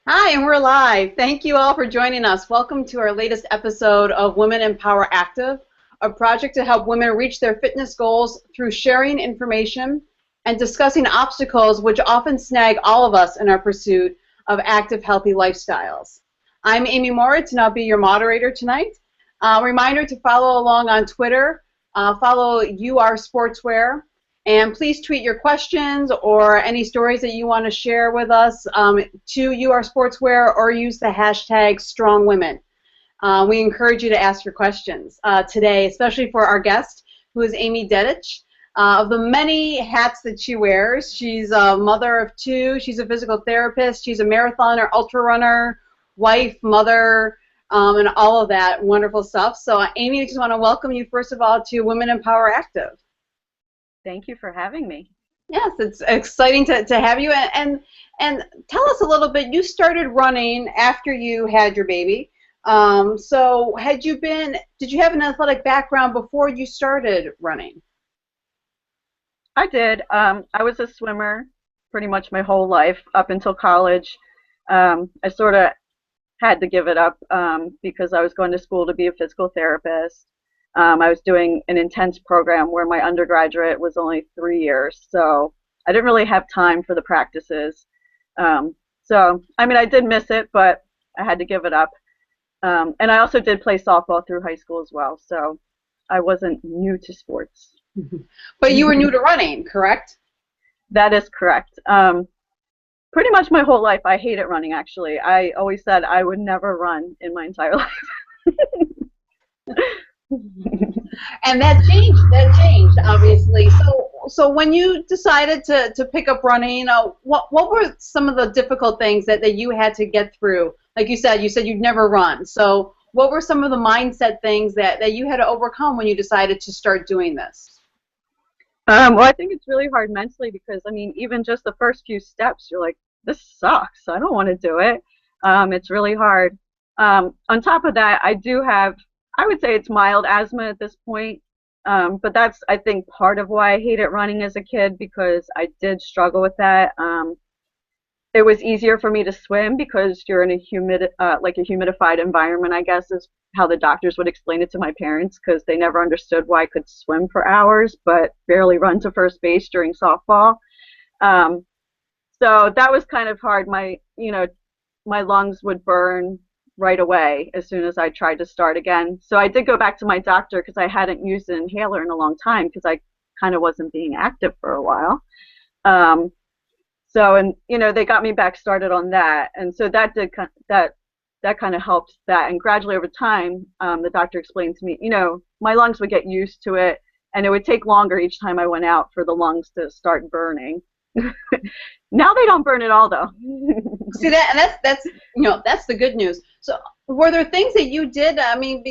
Hi, and we're live. Thank you all for joining us. Welcome to our latest episode of Women Empower Active, a project to help women reach their fitness goals through sharing information and discussing obstacles which often snag all of us in our pursuit of active, healthy lifestyles. I'm Amy Moritz, and I'll be your moderator tonight. Reminder to follow along on Twitter. Follow UR Sportswear. And please tweet your questions or any stories that you want to share with us to UR Sportswear, or use the hashtag StrongWomen. We encourage you to ask your questions today, especially for our guest, who is Amy Dedich. Of the many hats that she wears, she's a mother of two, she's a physical therapist, she's a marathoner, ultra runner, wife, mother, and all of that wonderful stuff. So Amy, I just want to welcome you, first of all, to Women Empower Active. Thank you for having me. Yes, it's exciting to have you. And tell us a little bit. You started running after you had your baby. So did you have an athletic background before you started running? I did. I was a swimmer pretty much my whole life up until college. I sort of had to give it up because I was going to school to be a physical therapist. I was doing an intense program where my undergraduate was only 3 years, so I didn't really have time for the practices. So, I mean, I did miss it, but I had to give it up. And I also did play softball through high school as well, so I wasn't new to sports. But you were new to running, correct? That is correct. Pretty much my whole life, I hated running, actually. I always said I would never run in my entire life. And that changed, obviously. So when you decided to pick up running, what were some of the difficult things that you had to get through? Like you said you'd never run. So what were some of the mindset things that you had to overcome when you decided to start doing this? Well, I think it's really hard mentally because, I mean, even just the first few steps, you're like, this sucks. I don't want to do it. It's really hard. On top of that, I would say it's mild asthma at this point, but that's, I think, part of why I hated running as a kid, because I did struggle with that. It was easier for me to swim because you're in a humidified environment, I guess, is how the doctors would explain it to my parents, because they never understood why I could swim for hours but barely run to first base during softball. So that was kind of hard. My lungs would burn right away as soon as I tried to start again. So I did go back to my doctor because I hadn't used an inhaler in a long time because I kind of wasn't being active for a while. They got me back started on that, and so that kind of helped that. And gradually over time, the doctor explained to me, my lungs would get used to it, and it would take longer each time I went out for the lungs to start burning. Now they don't burn at all, though. See that's the good news. So were there things that you did? I mean,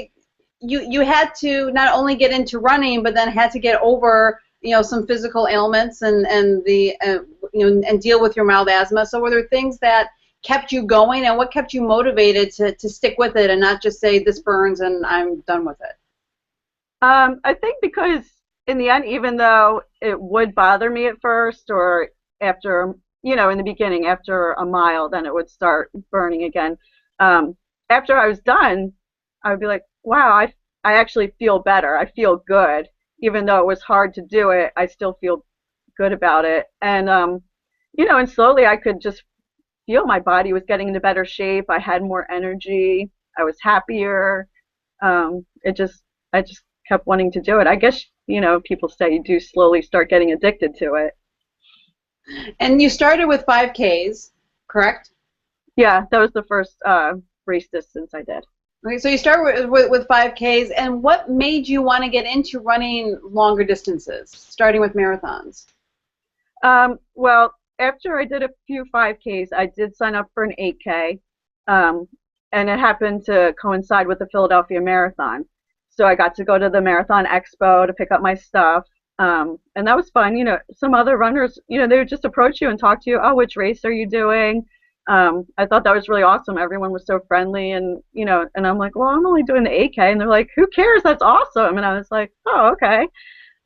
you had to not only get into running, but then had to get over some physical ailments and deal with your mild asthma. So were there things that kept you going, and what kept you motivated to stick with it and not just say this burns and I'm done with it? I think because in the end, even though it would bother me at first, or after, in the beginning, after a mile, then it would start burning again. After I was done, I would be like, wow, I actually feel better. I feel good. Even though it was hard to do it, I still feel good about it. And, and slowly I could just feel my body was getting into better shape. I had more energy. I was happier. I just kept wanting to do it. I guess, people say you do slowly start getting addicted to it. And you started with 5Ks, correct? Yeah, that was the first race distance I did. Okay, so you started with 5Ks, and what made you want to get into running longer distances, starting with marathons? Well, after I did a few 5Ks, I did sign up for an 8K, and it happened to coincide with the Philadelphia Marathon. So I got to go to the Marathon Expo to pick up my stuff, and that was fun. Some other runners, they would just approach you and talk to you. Oh, which race are you doing? I thought that was really awesome. Everyone was so friendly, and and I'm like, well, I'm only doing the 8K, and they're like, who cares? That's awesome. And I was like, oh, okay.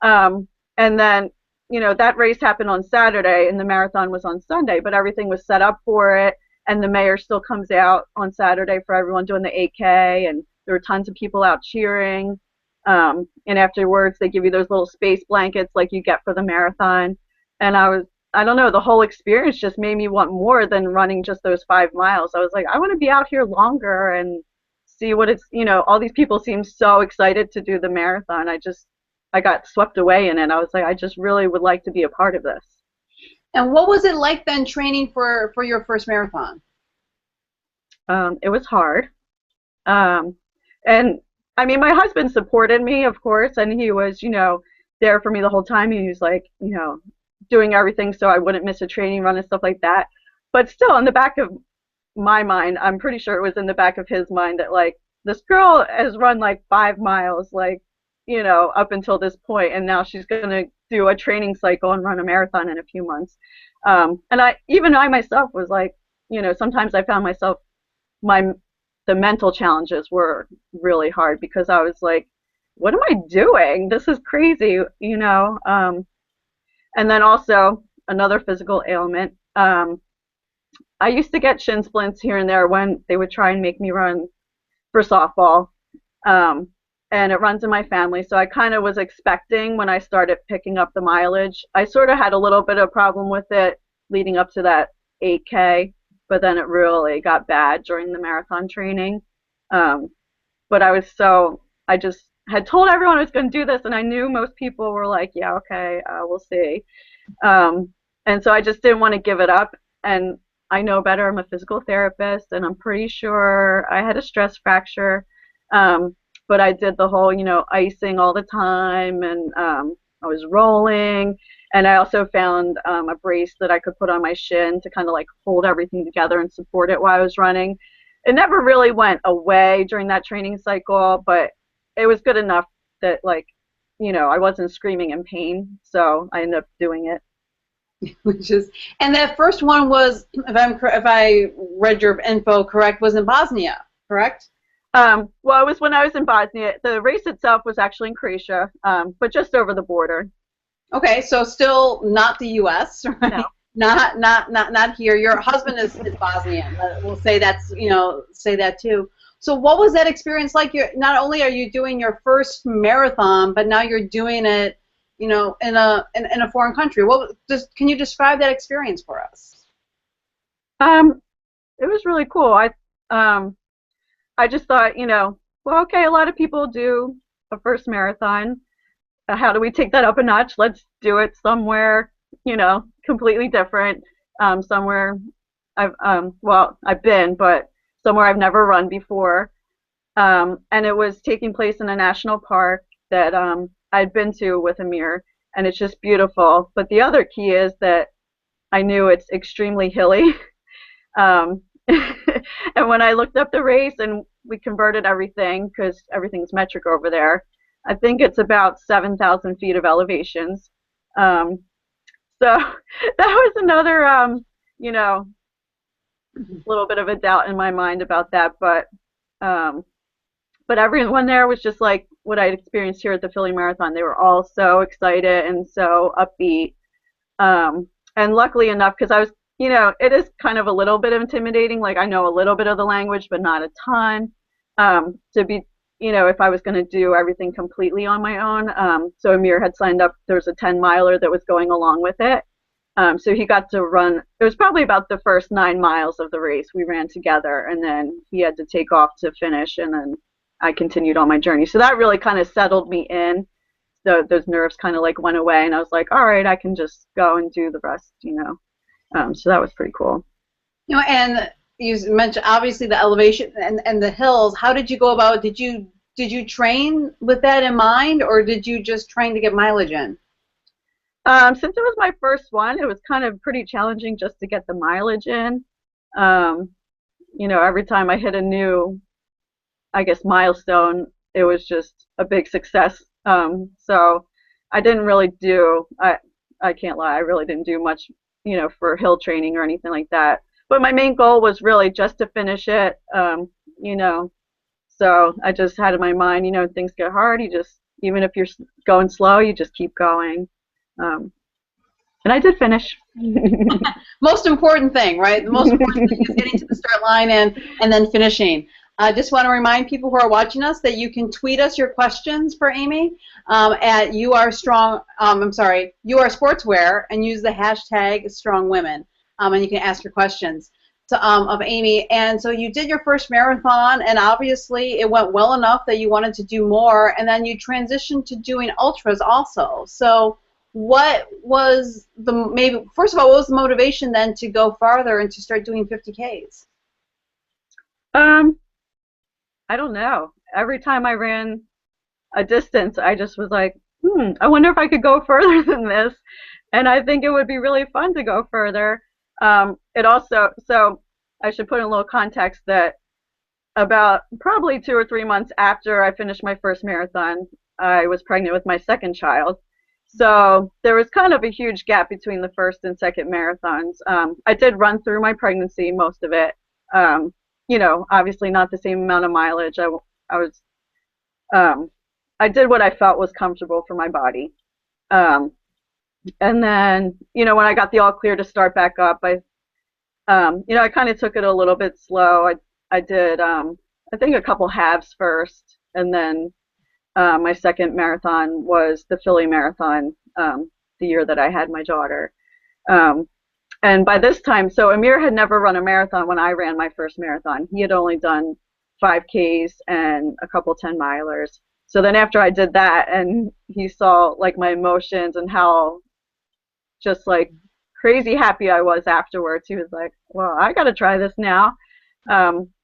And then you know, that race happened on Saturday and the marathon was on Sunday, but everything was set up for it. And the mayor still comes out on Saturday for everyone doing the 8K, and there were tons of people out cheering. And afterwards, they give you those little space blankets like you get for the marathon. And I don't know, the whole experience just made me want more than running just those 5 miles. I was like, I want to be out here longer and see what it's, you know, all these people seem so excited to do the marathon. I got swept away in it. I was like, I just really would like to be a part of this. And what was it like then training for your first marathon? It was hard. And I mean, my husband supported me, of course, and he was, you know, there for me the whole time. He was like, you know, doing everything so I wouldn't miss a training run and stuff like that. But still, in the back of my mind, I'm pretty sure it was in the back of his mind that like this girl has run like 5 miles, like, you know, up until this point, and now she's gonna do a training cycle and run a marathon in a few months. And I myself was like, you know, sometimes I found myself my the mental challenges were really hard because I was like, what am I doing? This is crazy, you know. And then also another physical ailment. I used to get shin splints here and there when they would try and make me run for softball. And it runs in my family, so I kind of was expecting when I started picking up the mileage. I sort of had a little bit of problem with it leading up to that 8K, but then it really got bad during the marathon training. But I just had told everyone I was going to do this, and I knew most people were like, yeah, okay, we'll see. And so I just didn't want to give it up. And I know better. I'm a physical therapist, and I'm pretty sure I had a stress fracture. But I did the whole, you know, icing all the time, and I was rolling. And I also found a brace that I could put on my shin to kind of like hold everything together and support it while I was running. It never really went away during that training cycle, but it was good enough that, like, you know, I wasn't screaming in pain, so I ended up doing it. And that first one was, if I read your info correct, was in Bosnia, correct? Well, it was when I was in Bosnia. The race itself was actually in Croatia, but just over the border. Okay, so still not the U.S., right? No. Not here. Your husband is Bosnian. We'll say say that too. So what was that experience like? Not only are you doing your first marathon, but now you're doing it, you know, in a foreign country. Can you describe that experience for us? It was really cool. I just thought, you know, well, okay, a lot of people do a first marathon. How do we take that up a notch? Let's do it somewhere, you know, completely different. Somewhere I've been, but somewhere I've never run before. And it was taking place in a national park that I'd been to with Amir, and it's just beautiful. But the other key is that I knew it's extremely hilly. And when I looked up the race and we converted everything, because everything's metric over there, I think it's about 7,000 feet of elevations. So that was another, you know, little bit of a doubt in my mind about that. But everyone there was just like what I'd experienced here at the Philly Marathon. They were all so excited and so upbeat. And luckily enough, because I was, you know, it is kind of a little bit intimidating. Like, I know a little bit of the language, but not a ton. To be, you know, if I was going to do everything completely on my own. So Amir had signed up. There was a 10-miler that was going along with it. So he got to run. It was probably about the first 9 miles of the race we ran together, and then he had to take off to finish, and then I continued on my journey. So that really kind of settled me in. So those nerves kind of like went away, and I was like, all right, I can just go and do the rest, you know. So that was pretty cool. You know, and you mentioned obviously the elevation and the hills. How did you go about? Did you train with that in mind, or did you just train to get mileage in? Since it was my first one, it was kind of pretty challenging just to get the mileage in. You know, every time I hit a new, I guess, milestone, it was just a big success. So I didn't really do, I can't lie, I really didn't do much, you know, for hill training or anything like that. But my main goal was really just to finish it, you know. So I just had in my mind, you know, things get hard, you just, even if you're going slow, you just keep going. And I did finish. Most important thing, right? The most important thing is getting to the start line and then finishing. I just want to remind people who are watching us that you can tweet us your questions for Amy at You Are Sportswear, and use the hashtag #StrongWomen, and you can ask your questions of Amy. And so you did your first marathon, and obviously it went well enough that you wanted to do more, and then you transitioned to doing ultras also. So what was first of all, what was the motivation then to go farther and to start doing 50Ks? I don't know. Every time I ran a distance, I just was like, I wonder if I could go further than this. And I think it would be really fun to go further. So I should put in a little context that about probably 2 or 3 months after I finished my first marathon, I was pregnant with my second child. So there was kind of a huge gap between the first and second marathons. I did run through my pregnancy, most of it. Obviously not the same amount of mileage. I did what I felt was comfortable for my body. And then, when I got the all clear to start back up, I kind of took it a little bit slow. I did, I think, a couple halves first, and then my second marathon was the Philly Marathon, the year that I had my daughter. And by this time, so Amir had never run a marathon when I ran my first marathon. He had only done 5Ks and a couple 10-milers. So then after I did that, and he saw like my emotions and how just like crazy happy I was afterwards, he was like, well, I got to try this now.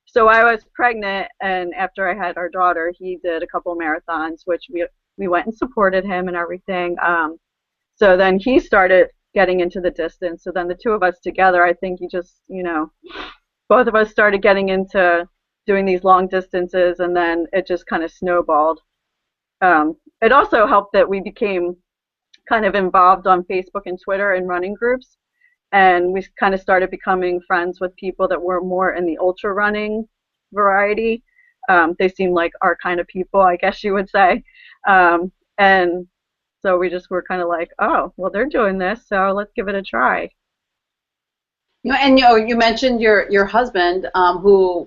So I was pregnant, and after I had our daughter, he did a couple marathons, which we went and supported him and everything. So then he started getting into the distance. So then the two of us together, I think both of us started getting into doing these long distances, and then it just kind of snowballed. It also helped that we became kind of involved on Facebook and Twitter and running groups, and we kind of started becoming friends with people that were more in the ultra running variety. They seemed like our kind of people, I guess you would say. And so we just were kind of like, oh, well, they're doing this, so let's give it a try. And you mentioned your husband, who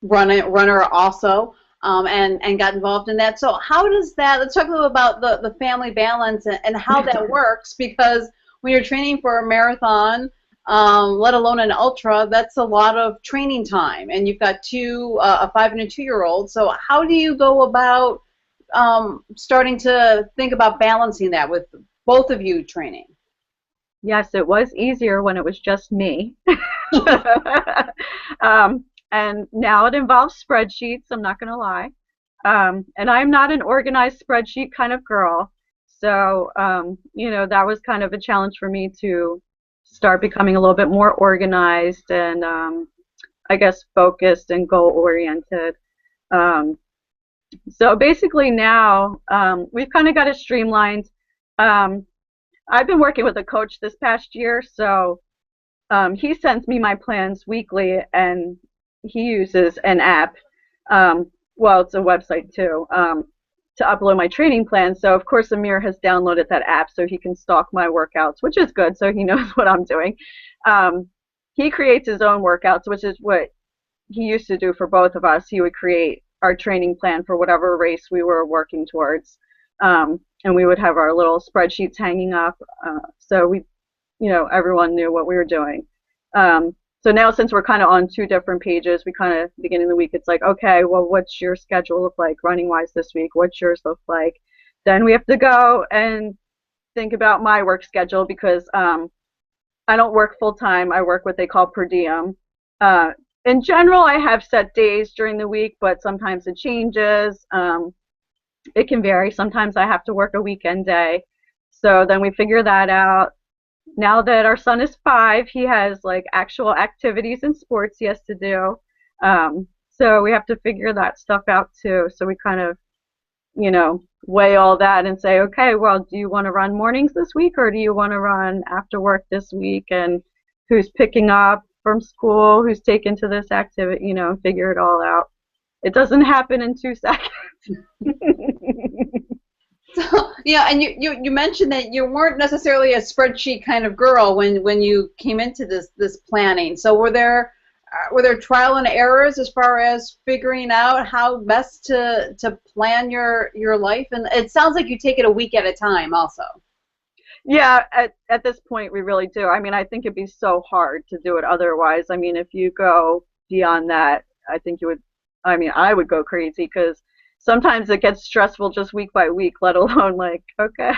runner also, and got involved in that. So how does that? Let's talk a little about the family balance and how that works, because when you're training for a marathon, let alone an ultra, that's a lot of training time, and you've got a 5 and a 2-year-old. So how do you go about starting to think about balancing that with both of you training? Yes, it was easier when it was just me. And now it involves spreadsheets, I'm not going to lie. And I'm not an organized spreadsheet kind of girl. So, that was kind of a challenge for me to start becoming a little bit more organized and, I guess, focused and goal-oriented. So basically now we've kind of got it streamlined. I've been working with a coach this past year, so he sends me my plans weekly, and he uses an app. Well, it's a website too, to upload my training plan. So of course Amir has downloaded that app so he can stalk my workouts, which is good, so he knows what I'm doing. He creates his own workouts, which is what he used to do for both of us. He would create our training plan for whatever race we were working towards, and we would have our little spreadsheets hanging up, so everyone knew what we were doing. So now, since we're kind of on 2 different pages, we kind of, beginning of the week, it's like, okay, well, what's your schedule look like running wise this week? What's yours look like? Then we have to go and think about my work schedule, because I don't work full time. I work what they call per diem. In general, I have set days during the week, but sometimes it changes. It can vary. Sometimes I have to work a weekend day. So then we figure that out. Now that our son is 5, he has like actual activities and sports he has to do. So we have to figure that stuff out too. So we kind of, weigh all that and say, okay, well, do you want to run mornings this week, or do you want to run after work this week? And who's picking up from school, who's taken to this activity, figure it all out. It doesn't happen in 2 seconds. So, yeah, and you mentioned that you weren't necessarily a spreadsheet kind of girl when you came into this planning. So were there trial and errors as far as figuring out how best to plan your life? And it sounds like you take it a week at a time also. Yeah, at this point we really do. I mean, I think it'd be so hard to do it otherwise. I mean, if you go beyond that, I think you would, I mean, I would go crazy because sometimes it gets stressful just week by week, let alone like, okay,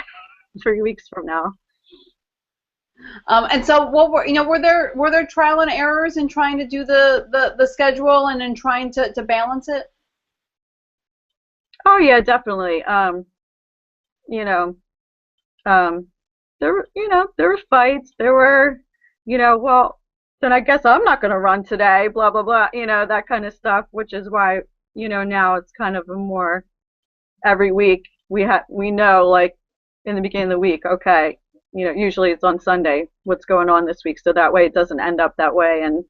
3 weeks from now. And so what were there trial and errors in trying to do the schedule and in trying to balance it? Oh yeah, definitely. You know, um, there were fights. There were, well, then I guess I'm not going to run today, blah, blah, blah, that kind of stuff, which is why, now it's kind of a more every week we know like in the beginning of the week, okay, usually it's on Sunday, what's going on this week, so that way it doesn't end up that way and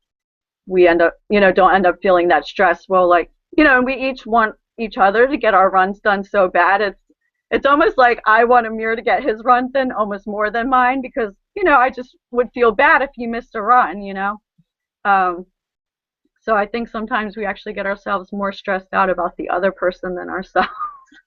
we end up, don't end up feeling that stress. Well, like, and we each want each other to get our runs done so bad. It's almost like I want Amir to get his runs in almost more than mine because, I just would feel bad if he missed a run. Um, so I think sometimes we actually get ourselves more stressed out about the other person than ourselves.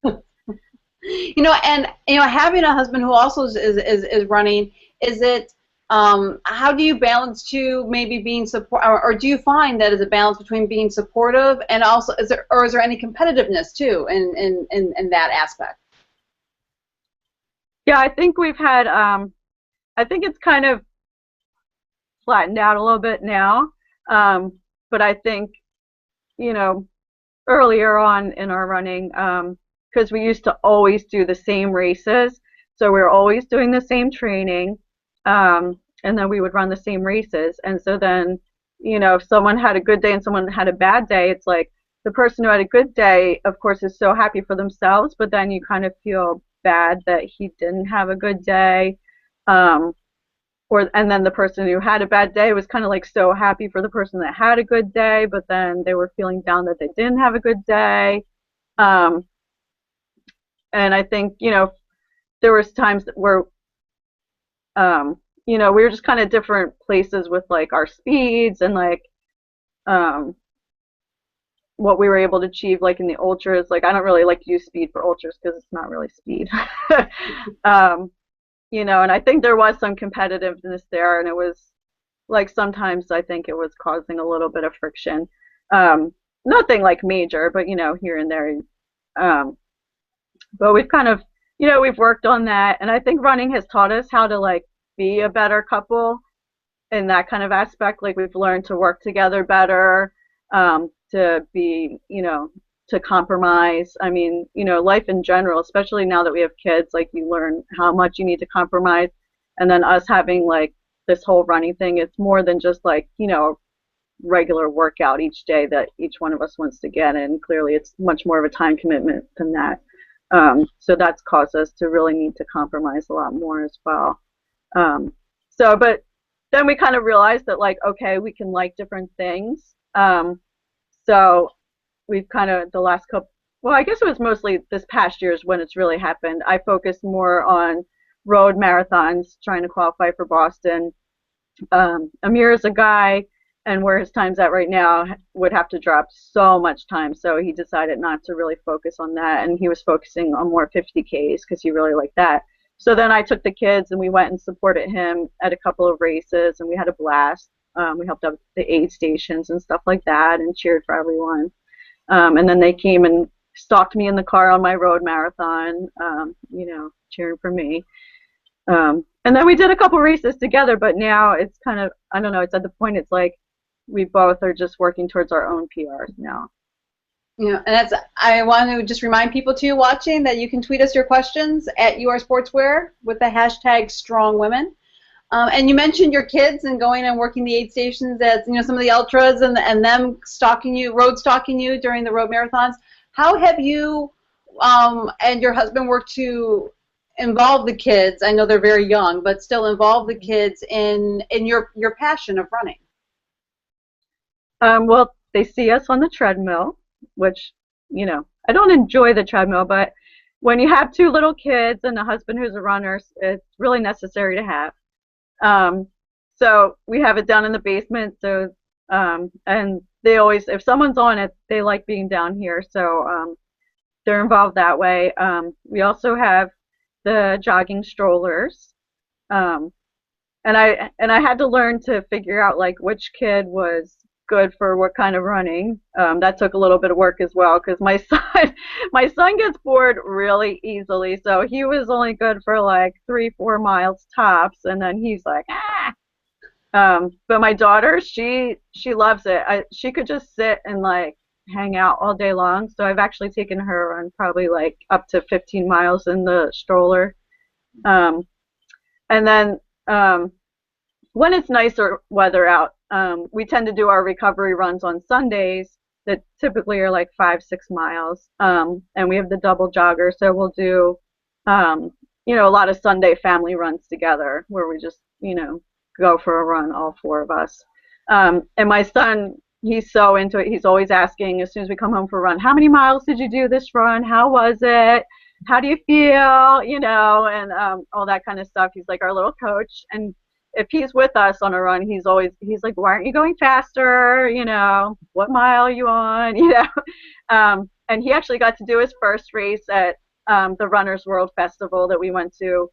And having a husband who also is running, is it how do you balance to maybe being support, or do you find that is a balance between being supportive and also is there any competitiveness too in that aspect? Yeah, I think we've had I think it's kind of flattened out a little bit now. But I think, you know, earlier on in our running, because we used to always do the same races, so we were always doing the same training, and then we would run the same races. And so then, if someone had a good day and someone had a bad day, it's like the person who had a good day, of course, is so happy for themselves, but then you kind of feel bad that he didn't have a good day. Um, and then the person who had a bad day was kind of like so happy for the person that had a good day, but then they were feeling down that they didn't have a good day. Um, and I think, there was times where, we were just kind of different places with like our speeds and like um, what we were able to achieve like in the ultras. Like I don't really like to use speed for ultras because it's not really speed. um, and I think there was some competitiveness there, and it was like sometimes I think it was causing a little bit of friction. Nothing like major, but here and there. Um, but we've kind of, we've worked on that, and I think running has taught us how to like be a better couple in that kind of aspect. Like we've learned to work together better, to be, to compromise. I mean, life in general, especially now that we have kids, like you learn how much you need to compromise. And then us having like this whole running thing, it's more than just like, regular workout each day that each one of us wants to get in. Clearly, it's much more of a time commitment than that. So that's caused us to really need to compromise a lot more as well. But then we kind of realized that like, okay, we can like different things. So we've kind of the last couple, well, I guess it was mostly this past year is when it's really happened. I focused more on road marathons, trying to qualify for Boston. Amir is a guy, and where his time's at right now would have to drop so much time, so he decided not to really focus on that, and he was focusing on more 50Ks because he really liked that. So then I took the kids and we went and supported him at a couple of races, and we had a blast. We helped out with the aid stations and stuff like that and cheered for everyone. And then they came and stalked me in the car on my road marathon, cheering for me. And then we did a couple races together, but now it's kind of, I don't know, it's at the point it's like we both are just working towards our own PRs now. Yeah, and I want to just remind people too watching that you can tweet us your questions at URSportswear with the hashtag StrongWomen. And you mentioned your kids and going and working the aid stations at some of the ultras and them road stalking you during the road marathons. How have you and your husband worked to involve the kids? I know they're very young, but still involve the kids in your passion of running. Well, they see us on the treadmill, which I don't enjoy the treadmill, but when you have two little kids and a husband who's a runner, it's really necessary to have. Um, so we have it down in the basement. So and they always, if someone's on it, they like being down here. So they're involved that way. We also have the jogging strollers. Um, and I had to learn to figure out like which kid was good for what kind of running. That took a little bit of work as well because my son my son gets bored really easily. So he was only good for like 3-4 miles tops, and then he's like ah. But my daughter, she loves it. She could just sit and like hang out all day long. So I've actually taken her on probably like up to 15 miles in the stroller. Um, and then when it's nicer weather out, we tend to do our recovery runs on Sundays that typically are like 5-6 miles. And we have the double jogger, so we'll do, a lot of Sunday family runs together where we just, go for a run, all four of us. And my son, he's so into it. He's always asking as soon as we come home for a run, how many miles did you do this run? How was it? How do you feel? And all that kind of stuff. He's like our little coach. And if he's with us on a run, he's like, why aren't you going faster? What mile are you on? And he actually got to do his first race at the Runners World Festival that we went to.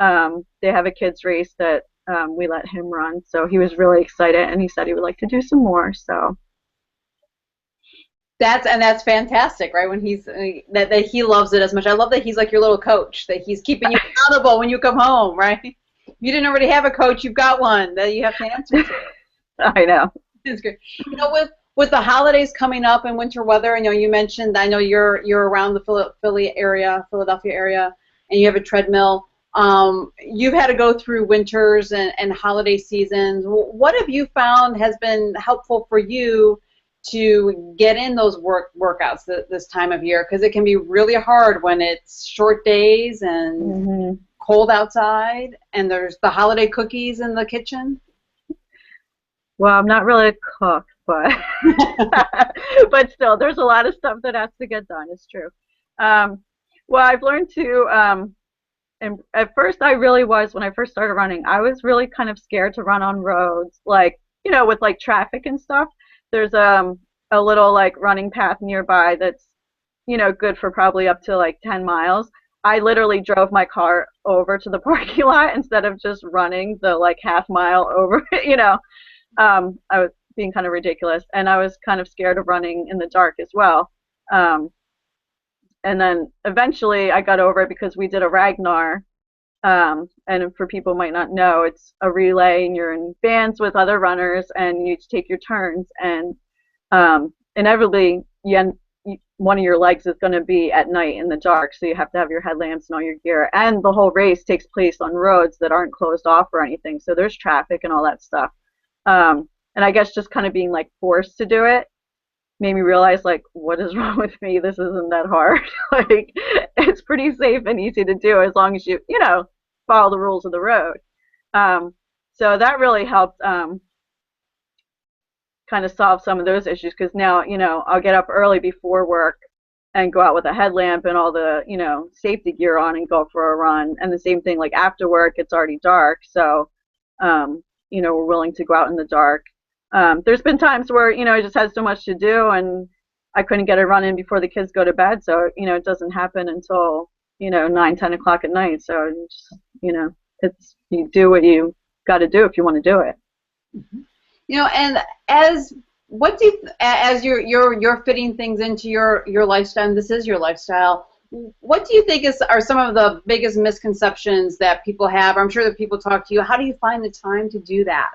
They have a kids race that we let him run. So he was really excited, and he said he would like to do some more. So that's fantastic, right? When he's that he loves it as much. I love that he's like your little coach, that he's keeping you accountable when you come home, right? You didn't already have a coach, you've got one that you have to answer to. I know. It's great. With the holidays coming up and winter weather, you mentioned, I know you're around the Philadelphia area, and you have a treadmill. You've had to go through winters and holiday seasons. What have you found has been helpful for you to get in those workouts this time of year? Because it can be really hard when it's short days and cold outside, and there's the holiday cookies in the kitchen. Well, I'm not really a cook, but but still, there's a lot of stuff that has to get done. It's true. Well, I've learned to, and at first I really was, when I first started running, I was really kind of scared to run on roads, like, with like traffic and stuff. There's a little like running path nearby that's, good for probably up to like 10 miles. I literally drove my car over to the parking lot instead of just running the like half mile over, I was being kind of ridiculous, and I was kind of scared of running in the dark as well. And then eventually I got over it because we did a Ragnar, and for people who might not know, it's a relay, and you're in bands with other runners, and you each take your turns, and inevitably one of your legs is going to be at night in the dark, so you have to have your headlamps and all your gear, and the whole race takes place on roads that aren't closed off or anything, so there's traffic and all that stuff. And I guess just kind of being like forced to do it made me realize, like, what is wrong with me? This isn't that hard. Like, it's pretty safe and easy to do as long as you follow the rules of the road. So that really helped kind of solve some of those issues, because now, I'll get up early before work and go out with a headlamp and all the, safety gear on and go for a run. And the same thing, like after work, it's already dark. So, we're willing to go out in the dark. There's been times where, I just had so much to do and I couldn't get a run in before the kids go to bed. So, it doesn't happen until, 9, 10 o'clock at night. So, just, it's, you do what you got to do if you want to do it. And as you're fitting things into your lifestyle, and this is your lifestyle, what do you think are some of the biggest misconceptions that people have? I'm sure that people talk to you. How do you find the time to do that?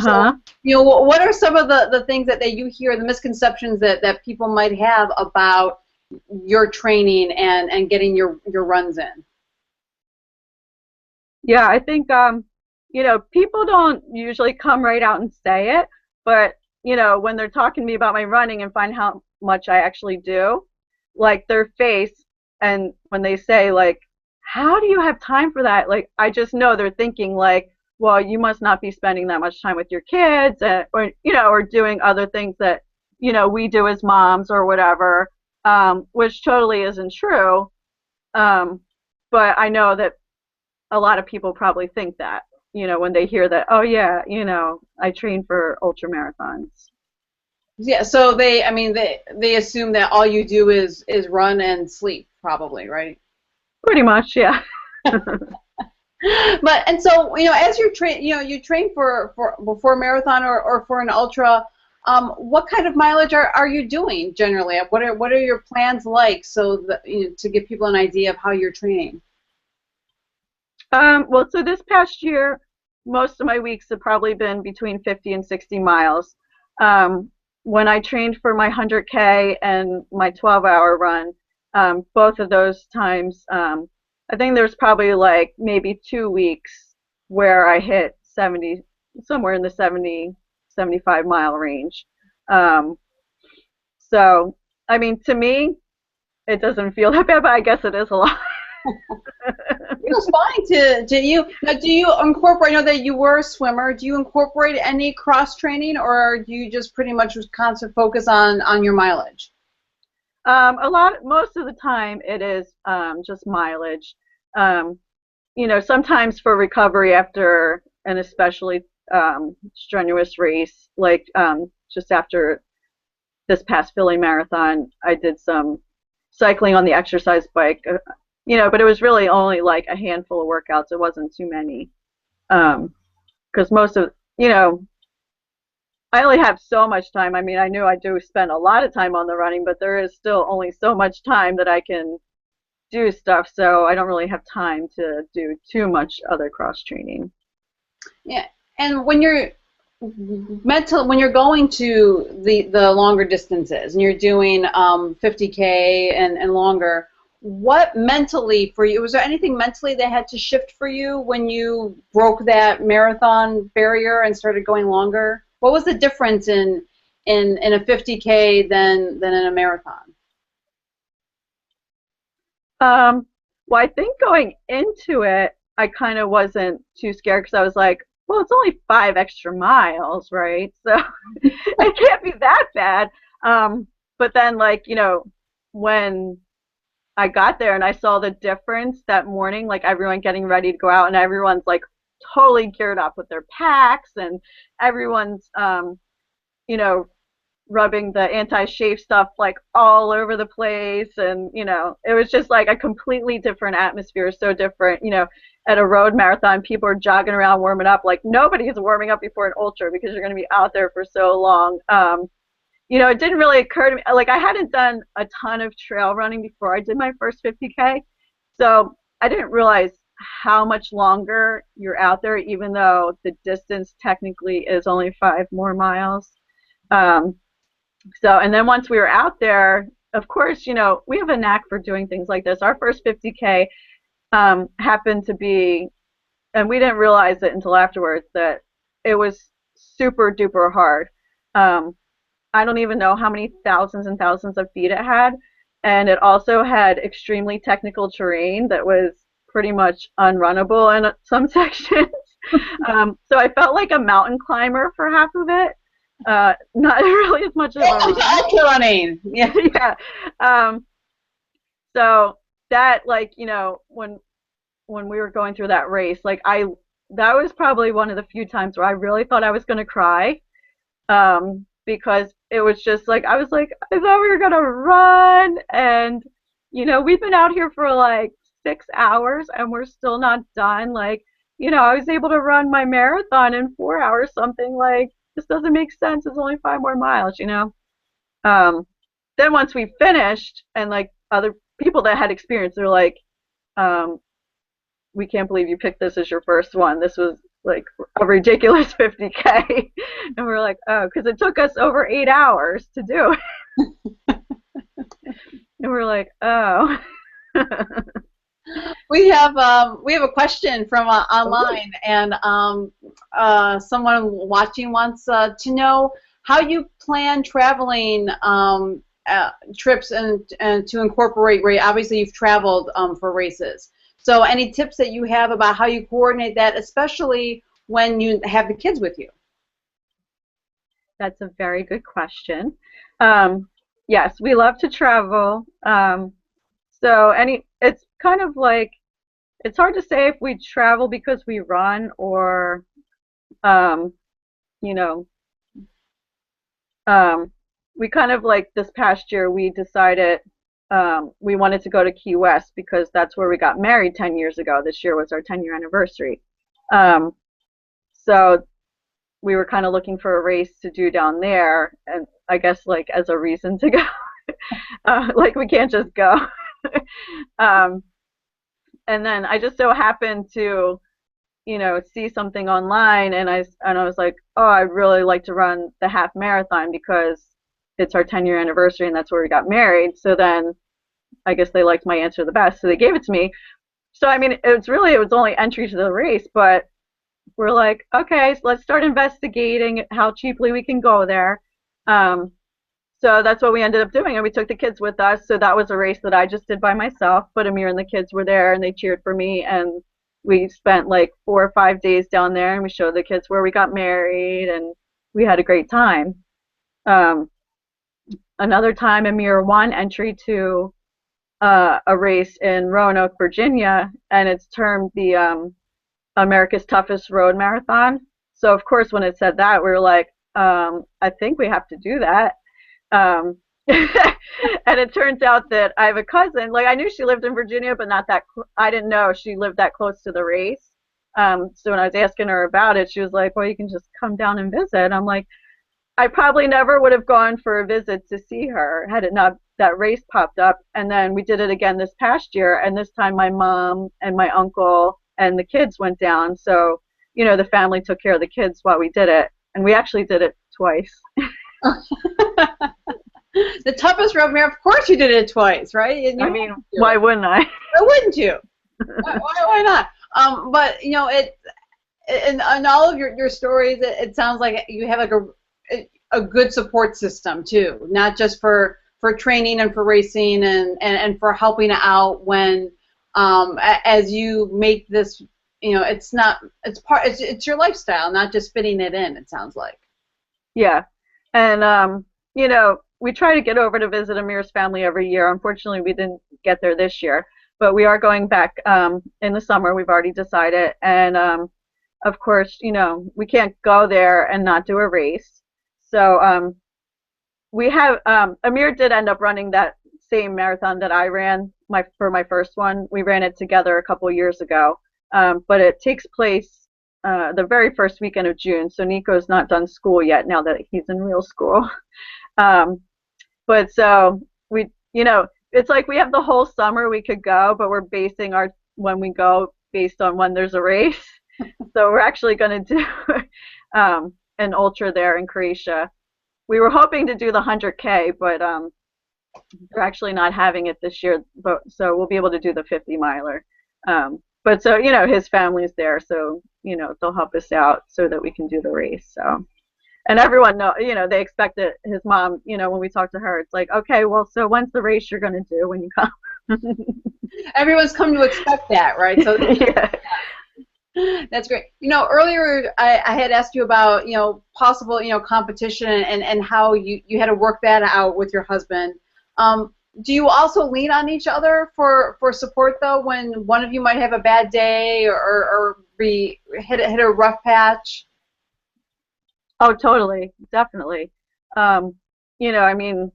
So, what are some of the things that you hear, the misconceptions that people might have about your training and getting your runs in? Yeah, I think, people don't usually come right out and say it, but, when they're talking to me about my running and find how much I actually do, like their face, and when they say, like, how do you have time for that? Like, I just know they're thinking, like, well, you must not be spending that much time with your kids, or doing other things that, we do as moms or whatever, which totally isn't true. But I know that a lot of people probably think that, when they hear that, oh yeah, I train for ultra marathons. Yeah, so I mean, they assume that all you do is run and sleep, probably, right? Pretty much, yeah. But and so as you train, you train for a marathon or for an ultra. What kind of mileage are you doing generally? What are your plans like so that to give people an idea of how you're training? Well, so this past year, most of my weeks have probably been between 50 and 60 miles. When I trained for my 100K and my 12-hour run, both of those times, I think there's probably like maybe 2 weeks where I hit 70, somewhere in the 70, 75-mile range. Um, so, I mean, to me, it doesn't feel that bad, but I guess it is a lot. It's fine to you. Now, do you incorporate? I know that you were a swimmer. Do you incorporate any cross training, or do you just pretty much constant focus on your mileage? Most of the time it is just mileage. Um, sometimes for recovery after an especially strenuous race, like just after this past Philly marathon, I did some cycling on the exercise bike. But it was really only like a handful of workouts. It wasn't too many. Because most of, I only have so much time. I mean, I knew I do spend a lot of time on the running, but there is still only so much time that I can do stuff, so I don't really have time to do too much other cross training. Yeah, and when you're going to the longer distances and you're doing 50K and longer, what mentally for you, was there anything mentally that had to shift for you when you broke that marathon barrier and started going longer? What was the difference in a 50K than in a marathon? Well, I think going into it, I kind of wasn't too scared because I was like, well, it's only 5 extra miles, right? So it can't be that bad. But then, like, when I got there and I saw the difference that morning, like everyone getting ready to go out and everyone's like totally geared up with their packs and everyone's, you know, rubbing the anti-shave stuff like all over the place, and it was just like a completely different atmosphere, so different. At a road marathon, people are jogging around warming up like nobody's warming up before an ultra because you're going to be out there for so long. It didn't really occur to me, like I hadn't done a ton of trail running before I did my first 50K, so I didn't realize how much longer you're out there, even though the distance technically is only 5 more miles. um, and then once we were out there, of course, we have a knack for doing things like this. Our first 50K happened to be, and we didn't realize it until afterwards, that it was super duper hard. Um, I don't even know how many thousands and thousands of feet it had. And it also had extremely technical terrain that was pretty much unrunnable in some sections. So I felt like a mountain climber for half of it. Not really as much of a Ultra running. Yeah. yeah. So that, like, when we were going through that race, like that was probably one of the few times where I really thought I was going to cry, because it was just like I was like, I thought we were going to run, and we've been out here for like 6 hours and we're still not done. Like, I was able to run my marathon in 4 hours something. Like, this doesn't make sense. It's only 5 more miles. Then once we finished, and like other people that had experience, they're like, we can't believe you picked this as your first one. This was like a ridiculous 50K. And we're like, oh, because it took us over 8 hours to do it. And we're like, oh. We have a question from online, and someone watching wants to know how you plan traveling trips and to incorporate race. Obviously, you've traveled for races. So, any tips that you have about how you coordinate that, especially when you have the kids with you? That's a very good question. Yes, we love to travel. So it's kind of like, it's hard to say if we travel because we run or, um, you know, um, we kind of like this past year we decided we wanted to go to Key West because that's where we got married 10 years ago. This year was our 10-year anniversary. Um, so we were kind of looking for a race to do down there, and I guess like as a reason to go. Like we can't just go. um, and then I just so happened to, see something online, and I was like, oh, I'd really like to run the half marathon because it's our 10-year anniversary and that's where we got married. So then I guess they liked my answer the best, so they gave it to me. So I mean, it was only entry to the race, but we're like, okay, so let's start investigating how cheaply we can go there. Um, so that's what we ended up doing, and we took the kids with us. So that was a race that I just did by myself, but Amir and the kids were there, and they cheered for me, and we spent like 4 or 5 days down there, and we showed the kids where we got married, and we had a great time. Um, Another time, Amir won entry to a race in Roanoke, Virginia, and it's termed the America's Toughest Road Marathon. So of course, when it said that, we were like, I think we have to do that. Um, and it turns out that I have a cousin. Like I knew she lived in Virginia, but not that. I didn't know she lived that close to the race. So when I was asking her about it, she was like, "Well, you can just come down and visit." I'm like, I probably never would have gone for a visit to see her had it not that race popped up. And then we did it again this past year, and this time my mom and my uncle and the kids went down. So, the family took care of the kids while we did it, and we actually did it twice. The toughest road marathon, of course you did it twice, right? I mean, why wouldn't I? Why wouldn't you? Why not? But in all of your stories, it sounds like you have like a good support system too, not just for training and for racing and for helping out when as you make this, it's your lifestyle, not just fitting it in. It sounds like. Yeah, and we try to get over to visit Amir's family every year. Unfortunately, we didn't get there this year, but we are going back in the summer. We've already decided, and of course, we can't go there and not do a race. So we have Amir did end up running that same marathon that I ran for my first one. We ran it together a couple years ago, but it takes place the very first weekend of June. So Nico's not done school yet now that he's in real school. But so we, it's like we have the whole summer we could go, but we're basing when we go based on when there's a race. So we're actually going to do an ultra there in Croatia. We were hoping to do the 100K, but we're actually not having it this year. But so we'll be able to do the 50 miler. But so his family's there, so they'll help us out so that we can do the race. So. And everyone they expect it. His mom, when we talk to her, it's like, okay, well, so when's the race you're going to do when you come? Everyone's come to expect that, right? So yeah. That's great. Earlier I had asked you about, possible, competition and how you had to work that out with your husband. Do you also lean on each other for support, though, when one of you might have a bad day or be hit a rough patch? Oh, totally, definitely. I mean,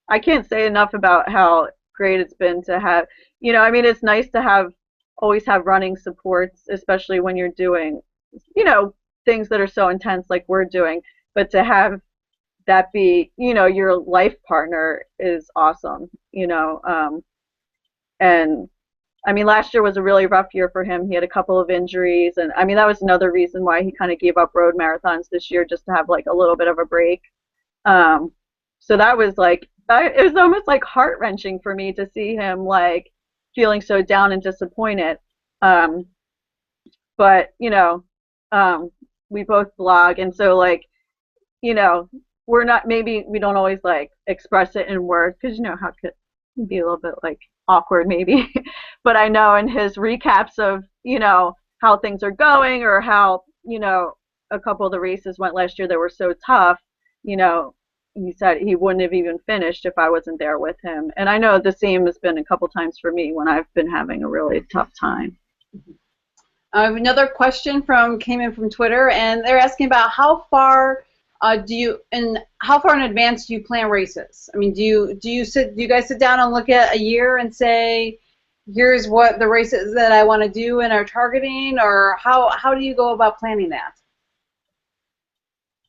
I can't say enough about how great it's been to have, it's nice to always have running supports, especially when you're doing, things that are so intense like we're doing, but to have that be, your life partner is awesome, and I mean, last year was a really rough year for him. He had a couple of injuries, and I mean, that was another reason why he kind of gave up road marathons this year, just to have like a little bit of a break. So that was like, it was almost like heart-wrenching for me to see him like feeling so down and disappointed. But we both blog, and so like, we don't always like express it in words because how it could be a little bit like awkward maybe. But I know in his recaps of how things are going, or how a couple of the races went last year that were so tough, he said he wouldn't have even finished if I wasn't there with him. And I know the same has been a couple times for me when I've been having a really tough time. Another question came in from Twitter, and they're asking about how far how far in advance do you plan races? I mean, do you guys sit down and look at a year and say, here's what the races that I want to do and are targeting, or how do you go about planning that?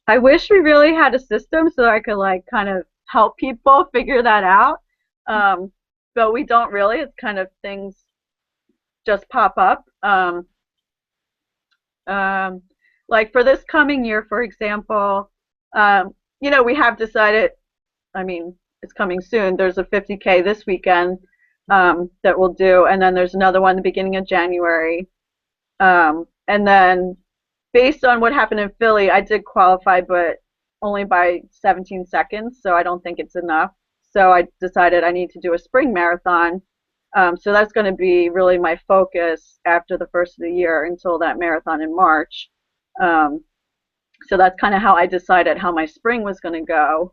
I wish we really had a system so I could like kind of help people figure that out, but we don't really. It's kind of things just pop up. Like for this coming year, for example, you know, we have decided, I mean, it's coming soon. There's a 50K this weekend that we'll do, and then there's another one the beginning of January. And then based on what happened in Philly, I did qualify, but only by 17 seconds, so I don't think it's enough. So I decided I need to do a spring marathon. So that's going to be really my focus after the first of the year until that marathon in March. So that's kind of how I decided how my spring was going to go.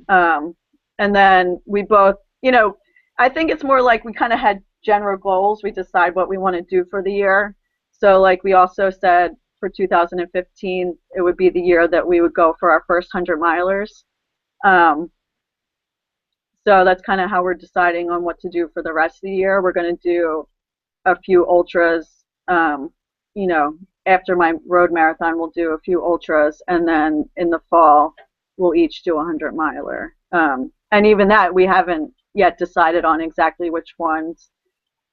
And then we both, you know, I think it's more like we kind of had general goals. We decide what we want to do for the year. So like we also said for 2015, it would be the year that we would go for our first 100 milers. So that's kind of how we're deciding on what to do for the rest of the year. We're going to do a few ultras, you know, after my road marathon, we'll do a few ultras, and then in the fall, we'll each do a 100 miler. And even that, we haven't yet decided on exactly which ones.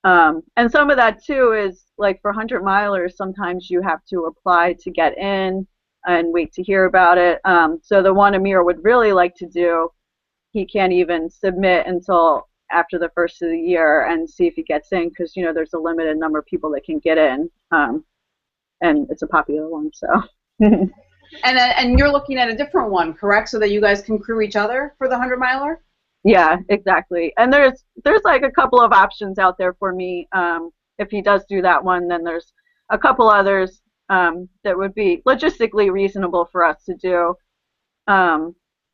And some of that too is like for 100 milers, sometimes you have to apply to get in and wait to hear about it. So the one Amir would really like to do, he can't even submit until after the first of the year and see if he gets in, because you know there's a limited number of people that can get in, and it's a popular one. So. And you're looking at a different one, correct? So that you guys can crew each other for the 100 miler. Yeah, exactly. And there's like a couple of options out there for me. If he does do that one, then there's a couple others that would be logistically reasonable for us to do.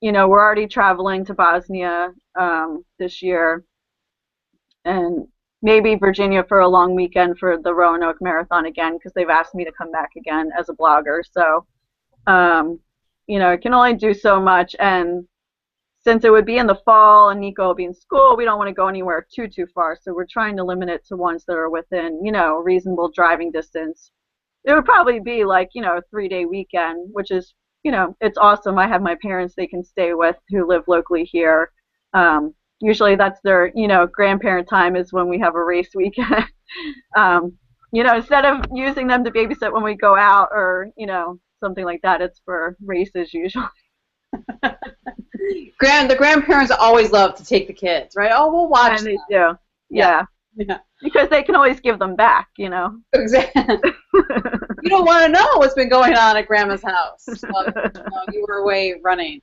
You know, we're already traveling to Bosnia this year, and maybe Virginia for a long weekend for the Roanoke Marathon again, because they've asked me to come back again as a blogger. So, you know, I can only do so much, and since it would be in the fall and Nico will be in school, we don't want to go anywhere too far. So we're trying to limit it to ones that are within, you know, reasonable driving distance. It would probably be like, you know, a 3-day weekend, which is, you know, it's awesome. I have my parents they can stay with who live locally here. Usually that's their, you know, grandparent time is when we have a race weekend. You know, instead of using them to babysit when we go out or, you know, something like that, it's for races usually. The grandparents always love to take the kids, right? Oh, we'll watch. And they do. Yeah. Because they can always give them back, you know. Exactly. You don't want to know what's been going on at Grandma's house. You were away running.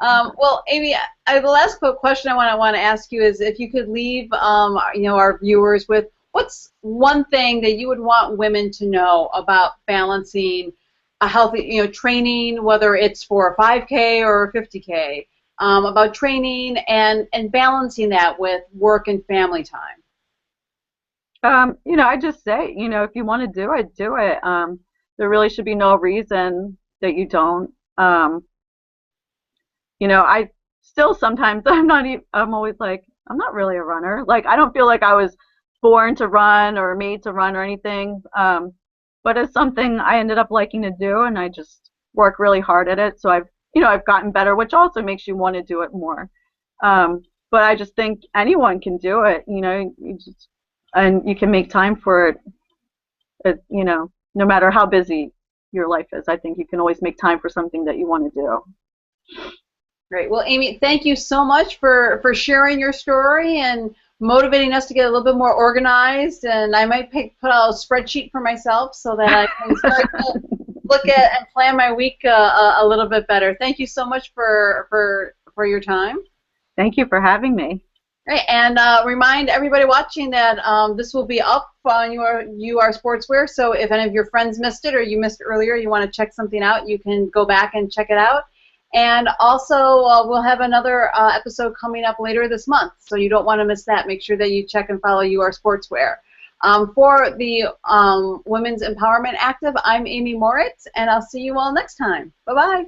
Well, Amy, the last question I want to ask you is if you could leave, you know, our viewers with what's one thing that you would want women to know about balancing a healthy, you know, training, whether it's for a 5K or a 50K, about training and balancing that with work and family time. You know, I just say, you know, if you want to do it, do it. There really should be no reason that you don't. You know, I still sometimes I'm always like, I'm not really a runner. Like, I don't feel like I was born to run or made to run or anything. But it's something I ended up liking to do, and I just work really hard at it. So I've gotten better, which also makes you want to do it more. But I just think anyone can do it, you know, and you can make time for it, you know, no matter how busy your life is. I think you can always make time for something that you want to do. Great. Well, Amy, thank you so much for sharing your story and motivating us to get a little bit more organized. And I might put out a spreadsheet for myself so that I can start to look at and plan my week a little bit better. Thank you so much for your time. Thank you for having me. Right, and remind everybody watching that this will be up on UR Sportswear. So if any of your friends missed it or you missed it earlier, you want to check something out, you can go back and check it out. And also, we'll have another episode coming up later this month, so you don't want to miss that. Make sure that you check and follow UR Sportswear. For the Women's Empowerment Active, I'm Amy Moritz, and I'll see you all next time. Bye-bye.